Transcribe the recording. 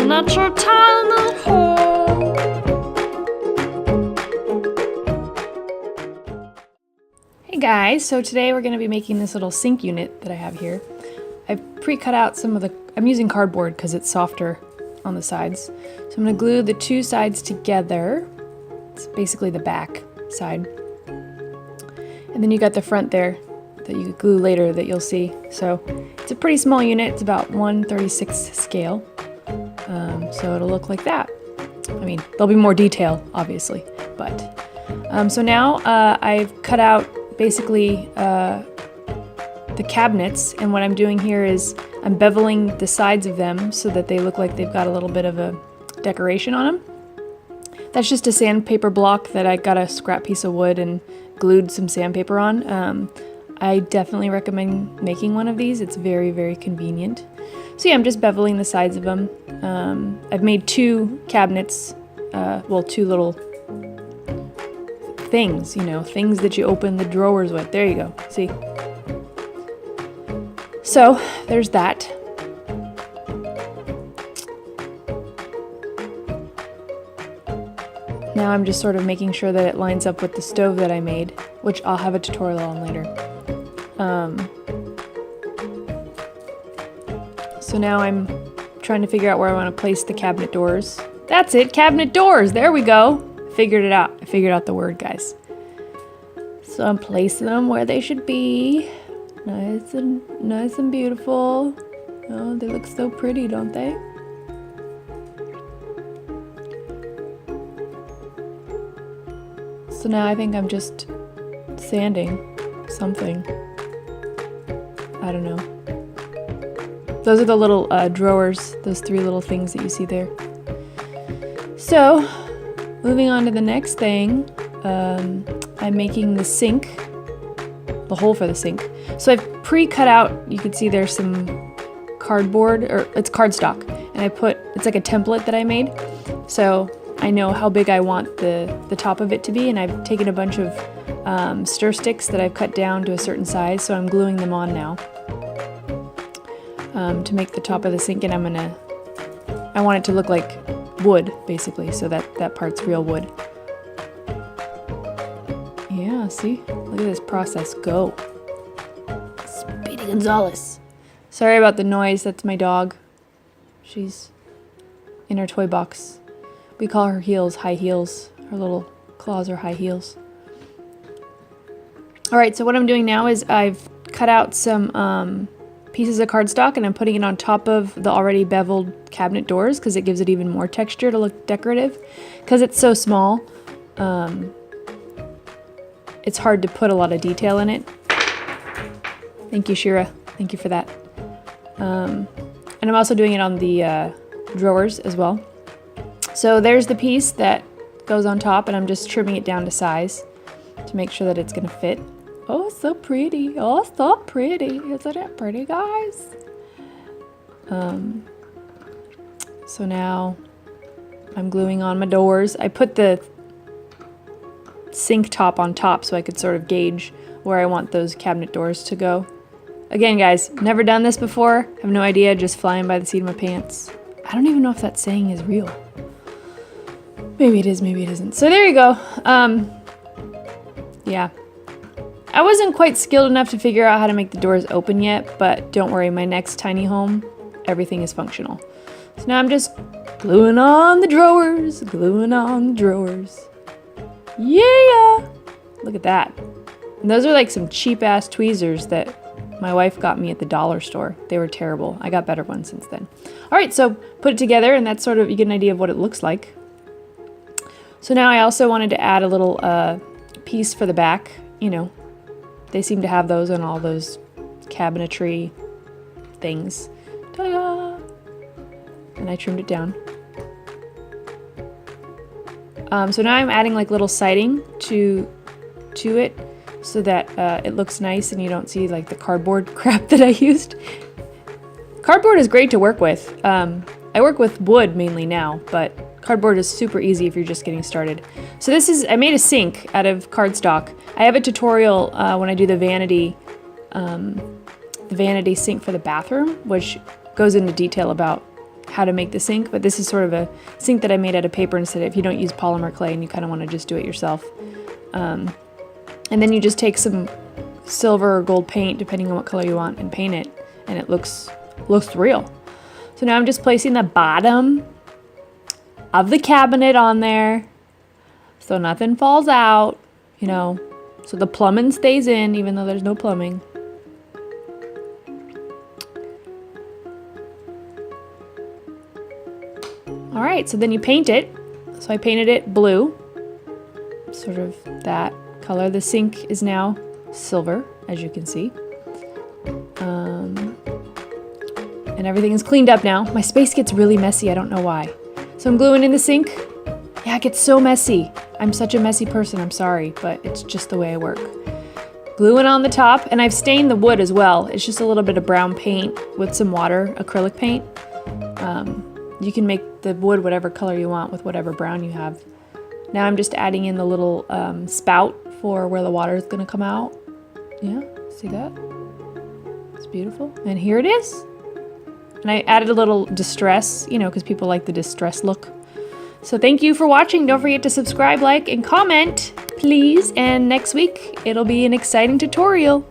looking at your tiny hole. Hey guys, so today we're going to be making this little sink unit that I have here. I've pre-cut out some of I'm using cardboard because it's softer on the sides. So I'm going to glue the two sides together. It's basically the back side. And then you got the front there that you could glue later that you'll see. So it's a pretty small unit. It's about 1/36 scale. So it'll look like that. I mean, there'll be more detail, obviously. But so now I've cut out basically the cabinets, and what I'm doing here is I'm beveling the sides of them so that they look like they've got a little bit of a decoration on them. That's just a sandpaper block that I got a scrap piece of wood and glued some sandpaper on. I definitely recommend making one of these. It's very, very convenient. So yeah, I'm just beveling the sides of them. I've made two cabinets, two little things, things that you open the drawers with. There you go. See? So there's that. Now I'm just sort of making sure that it lines up with the stove that I made, which I'll have a tutorial on later. So now I'm trying to figure out where I want to place the cabinet doors. That's it, cabinet doors! There we go! Figured it out. I figured out the word, guys. So I'm placing them where they should be. Nice and beautiful. Oh, they look so pretty, don't they? So now I think I'm just sanding something. I don't know. Those are the little drawers, those three little things that you see there. So, moving on to the next thing, I'm making the sink, the hole for the sink. So I've pre-cut out, you can see there's some cardboard, or it's cardstock, and it's like a template that I made. So I know how big I want the top of it to be, and I've taken a bunch of stir sticks that I've cut down to a certain size, so I'm gluing them on now to make the top of the sink, and I want it to look like wood, basically, so that part's real wood. Yeah, see? Look at this process go. Speedy Gonzales. Sorry about the noise, that's my dog. She's in her toy box. We call her heels high heels. Her little claws are high heels. Alright, so what I'm doing now is I've cut out some pieces of cardstock and I'm putting it on top of the already beveled cabinet doors because it gives it even more texture to look decorative. Because it's so small, it's hard to put a lot of detail in it. Thank you, Shira. Thank you for that. And I'm also doing it on the drawers as well. So there's the piece that goes on top, and I'm just trimming it down to size to make sure that it's going to fit. Oh, so pretty. Oh, so pretty. Isn't it pretty, guys? So now I'm gluing on my doors. I put the sink top on top so I could sort of gauge where I want those cabinet doors to go. Again, guys, never done this before. Have no idea, just flying by the seat of my pants. I don't even know if that saying is real. Maybe it is, maybe it isn't. So there you go. Yeah. I wasn't quite skilled enough to figure out how to make the doors open yet, but don't worry, my next tiny home, everything is functional. So now I'm just gluing on the drawers, gluing on the drawers. Yeah! Look at that. And those are like some cheap-ass tweezers that my wife got me at the dollar store. They were terrible. I got better ones since then. Alright, so put it together, and that's sort of, you get an idea of what it looks like. So now I also wanted to add a little piece for the back. They seem to have those on all those cabinetry things. Ta-da! And I trimmed it down. So now I'm adding like little siding to it so that it looks nice and you don't see like the cardboard crap that I used. Cardboard is great to work with. I work with wood mainly now, but cardboard is super easy if you're just getting started. So I made a sink out of cardstock. I have a tutorial when I do the vanity sink for the bathroom, which goes into detail about how to make the sink, but this is sort of a sink that I made out of paper instead of, if you don't use polymer clay and you kind of want to just do it yourself. And then you just take some silver or gold paint, depending on what color you want, and paint it, and it looks real. So now I'm just placing the bottom of the cabinet on there so nothing falls out, you know, so the plumbing stays in even though there's no plumbing. All right, so then you paint it. So I painted it blue, sort of that color. The sink is now silver, as you can see. And everything is cleaned up now. My space gets really messy, I don't know why. So I'm gluing in the sink. Yeah, it gets so messy. I'm such a messy person, I'm sorry, but it's just the way I work. Gluing on the top, and I've stained the wood as well. It's just a little bit of brown paint with some water, acrylic paint. You can make the wood whatever color you want with whatever brown you have. Now I'm just adding in the little spout for where the water is going to come out. Yeah, see that? It's beautiful. And here it is. And I added a little distress, you know, because people like the distress look. So thank you for watching. Don't forget to subscribe, like, and comment, please. And next week, it'll be an exciting tutorial.